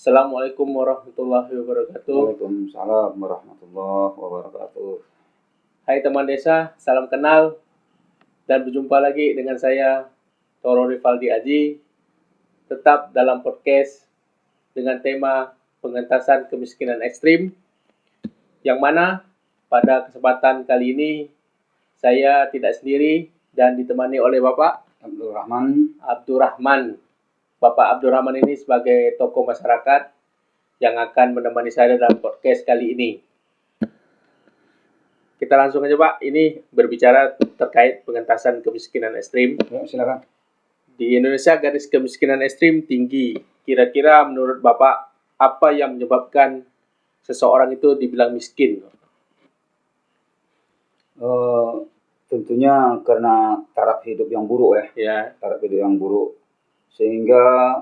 Assalamualaikum warahmatullahi wabarakatuh. Waalaikumsalam warahmatullahi wabarakatuh. Hai teman desa, salam kenal dan berjumpa lagi dengan saya Toro Rivaldi Aji, tetap dalam podcast dengan tema pengentasan kemiskinan ekstrim, yang mana pada kesempatan kali ini saya tidak sendiri dan ditemani oleh Bapak Abdurrahman. Bapak Abdurrahman ini sebagai tokoh masyarakat yang akan menemani saya dalam podcast kali ini. Kita langsung aja Pak, ini berbicara terkait pengentasan kemiskinan ekstrim. Ya, silakan. Di Indonesia garis kemiskinan ekstrim tinggi. Kira-kira menurut Bapak, apa yang menyebabkan seseorang itu dibilang miskin? Tentunya karena taraf hidup yang buruk Ya. Taraf hidup yang buruk sehingga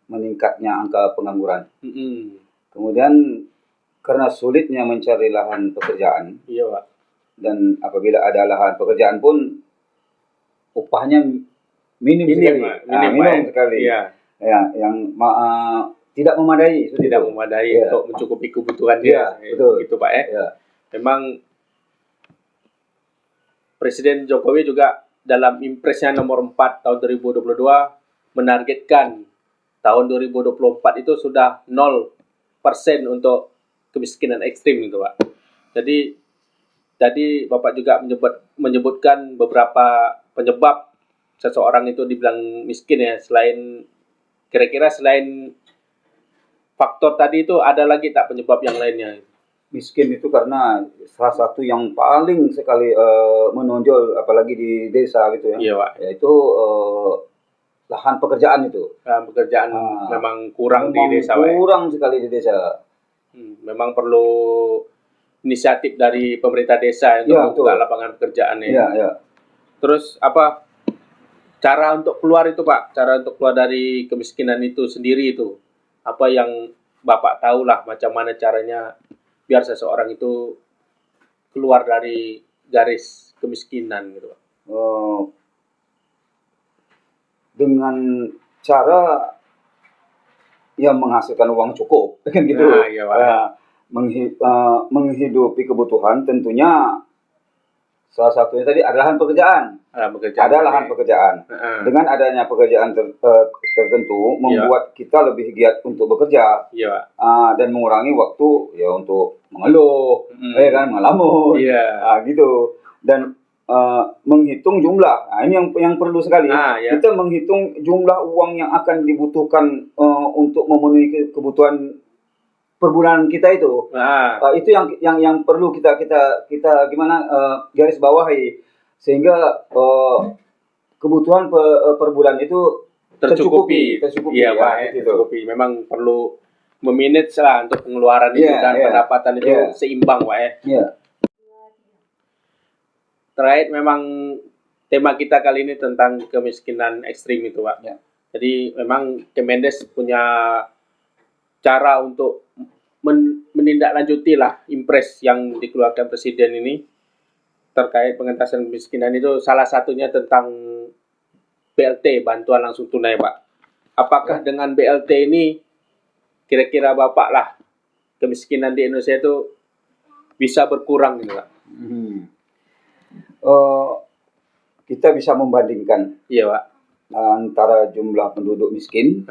meningkatnya angka pengangguran. Kemudian karena sulitnya mencari lahan pekerjaan. Iya Pak. Dan apabila ada lahan pekerjaan pun upahnya minim sekali. Iya. Ya, yang tidak memadai. Tidak memadai ya, untuk mencukupi kebutuhan dia. Ya, betul. Gitu Pak ya. Ya. Memang Presiden Jokowi juga dalam Impresnya nomor 4 tahun 2022 menargetkan tahun 2024 itu sudah 0% untuk kemiskinan ekstrim gitu Pak. Jadi tadi Bapak juga menyebutkan beberapa penyebab seseorang itu dibilang miskin ya. Kira-kira selain faktor tadi itu ada lagi tak penyebab yang lainnya? Miskin itu karena salah satu yang paling sekali menonjol apalagi di desa gitu ya. Iya Pak. Yaitu lahan pekerjaan itu. Lahan pekerjaan memang kurang di desa Pak. Kurang sekali di desa. Memang perlu inisiatif dari pemerintah desa untuk membuka lapangan pekerjaan ya. Iya. Terus apa cara untuk keluar itu Pak? Cara untuk keluar dari kemiskinan itu sendiri itu apa yang Bapak tahu lah macam mana caranya biar seseorang itu keluar dari garis kemiskinan gitu Pak? Dengan cara yang menghasilkan uang cukup kan gitu. Iya, Pak. Menghidupi kebutuhan tentunya salah satunya tadi ada lahan pekerjaan. Ada lahan pekerjaan. Dengan adanya pekerjaan tertentu membuat kita lebih giat untuk bekerja. Iya. Dan mengurangi waktu ya untuk mengeluh, melamun. Iya. Gitu. Dan menghitung jumlah. Ini yang perlu sekali. Ya. Kita menghitung jumlah uang yang akan dibutuhkan untuk memenuhi kebutuhan perbulan kita itu. Itu yang perlu kita gimana garis bawahi sehingga kebutuhan per bulan itu tercukupi. Iya Pak, tercukupi. Memang perlu memanage lah untuk pengeluaran itu dan pendapatan itu seimbang Pak ya. Iya. Terakhir memang tema kita kali ini tentang kemiskinan ekstrim itu Pak. Ya. Jadi memang Kemendes punya cara untuk menindaklanjuti lah impres yang dikeluarkan Presiden ini terkait pengentasan kemiskinan itu, salah satunya tentang BLT, bantuan langsung tunai Pak. Apakah dengan BLT ini kira-kira Bapak lah kemiskinan di Indonesia itu bisa berkurang gitu Pak? Kita bisa membandingkan Pak, antara jumlah penduduk miskin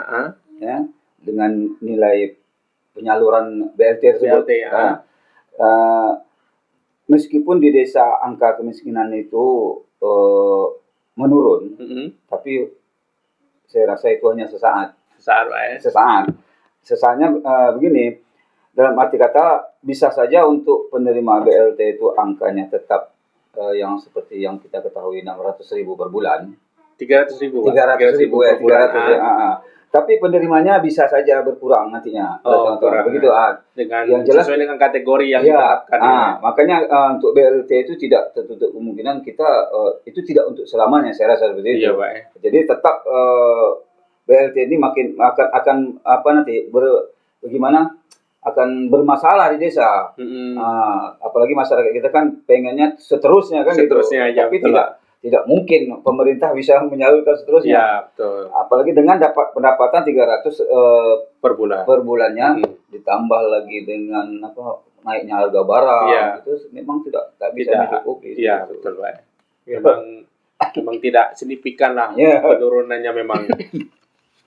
ya, dengan nilai penyaluran BLT tersebut. Meskipun di desa angka kemiskinan itu menurun, tapi saya rasa itu hanya sesaat. Sesaatnya begini, dalam arti kata bisa saja untuk penerima BLT itu angkanya tetap yang seperti yang kita ketahui 600.000 per bulan. 300.000 ya. Tapi penerimanya bisa saja berkurang nantinya. Begitu. Dengan yang jelas sesuai dengan kategori yang ditetapkan. Makanya untuk BLT itu tidak tertutup kemungkinan kita itu tidak untuk selamanya, saya rasa seperti itu. Pak. Jadi tetap BLT ini akan bagaimana akan bermasalah di desa. Apalagi masyarakat kita kan pengennya seterusnya kan. Seterusnya gitu. Tapi tidak mungkin pemerintah bisa menyalurkan seterusnya. Ya, betul. Apalagi dengan dapat pendapatan 300 Per bulan. per bulannya, ditambah lagi dengan naiknya harga barang, itu memang tidak bisa mencukupi. Iya, betul, Pak. Memang tidak signifikan lah penurunannya memang.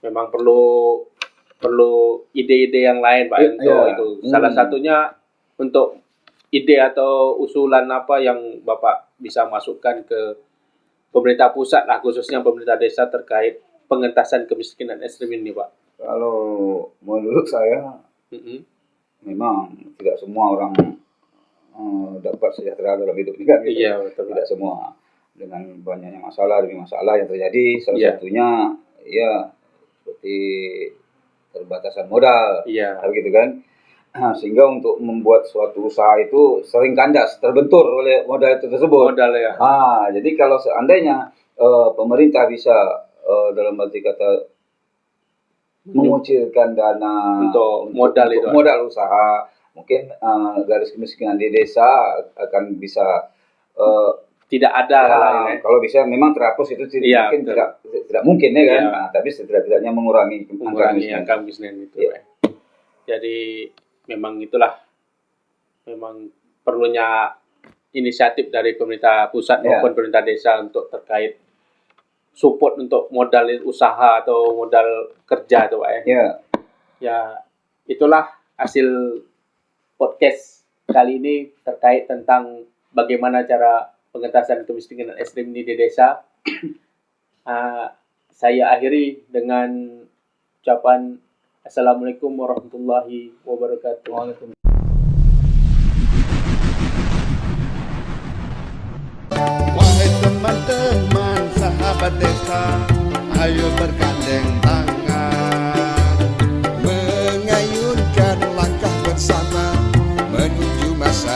Memang perlu ide-ide yang lain, Pak, untuk itu. Salah satunya untuk ide atau usulan apa yang Bapak bisa masukkan ke pemerintah pusat lah, khususnya pemerintah desa terkait pengentasan kemiskinan ekstrim ini, Pak. Kalau menurut saya, memang tidak semua orang dapat sejahtera dalam hidup ini kan. Iya, betul. Tidak semua. Dengan banyaknya masalah demi masalah yang terjadi, salah satunya seperti keterbatasan modal, gitu kan. Sehingga untuk membuat suatu usaha itu sering kandas, terbentur oleh modal itu tersebut. Jadi kalau seandainya pemerintah bisa dalam arti kata mengucilkan dana untuk modal usaha, mungkin garis kemiskinan di desa akan bisa tidak ada. Kalau bisa memang terhapus itu mungkin tidak mungkin ya kan. Tapi setidak-tidaknya mengurangi angka kemiskinan itu. Jadi memang itulah, memang perlunya inisiatif dari pemerintah pusat maupun pemerintah desa untuk terkait support untuk modal usaha atau modal kerja itu, Pak. Ya, itulah hasil podcast kali ini terkait tentang bagaimana cara pengentasan kemiskinan ekstrim di desa. Saya akhiri dengan ucapan Assalamualaikum warahmatullahi wabarakatuh. Wahai teman-teman sahabat desa, ayo bergandeng tangan, mengayunkan langkah bersama menuju masa